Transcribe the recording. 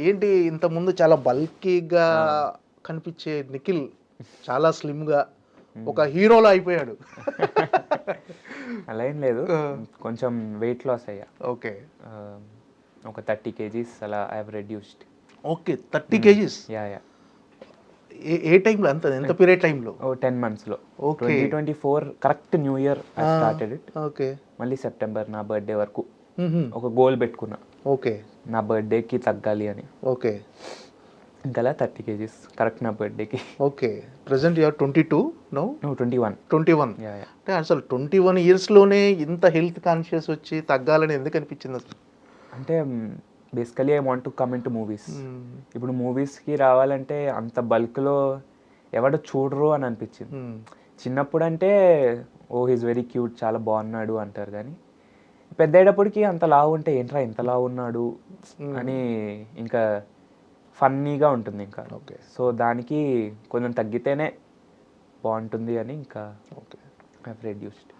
ఏంటి ఇంతకుముందు చాలా బల్కీగా కనిపించే నిఖిల్ చాలా స్లిమ్గా ఒక హీరోలో అయిపోయాడు. అలా ఏం లేదు, కొంచెం వెయిట్ లాస్ అయ్యా. ఓకే, ఒక 30 kgs అలా I have reduced. Okay, 30 kgs. Yeah yeah. ఏ టైంలో, ఎంత పీరియడ్ టైంలో? 10 monthsలో. Okay, 2024 correct new year I started it. Okay, మళ్ళీ సెప్టెంబర్ నా బర్త్డే వరకు ఒక గోల్ పెట్టుకున్నా, ఓకే, నా బర్త్డేకి తగ్గాలి అని. ఓకే, ఇంకా 30 kgs కరెక్ట్ నా బర్త్డేకి. Okay. Present you're 22 no? 21. 21. Yeah yeah. అంటే అసలు 21 ఇయర్స్లోనే ఇంత హెల్త్ కాన్షియస్ వచ్చి తగ్గాలని ఎందుకు అనిపించింది అసలు? అంటే basically I want to come in to movies. ఇప్పుడు మూవీస్కి రావాలంటే అంత బల్క్లో ఎవడో చూడరు అని అనిపించింది. చిన్నప్పుడు అంటే ఓ హీస్ వెరీ క్యూట్, చాలా బాగున్నాడు అంటారు, కానీ పెద్ద అయ్యేటప్పటికి అంత లావు ఉంటే ఏంట్రా ఇంత లావు ఉన్నాడు అని ఇంకా ఫన్నీగా ఉంటుంది ఇంకా. ఓకే, సో దానికి కొంచెం తగ్గితేనే బాగుంటుంది అని ఇంకా ఓకే, ఐ హావ్ రెడ్యూస్డ్.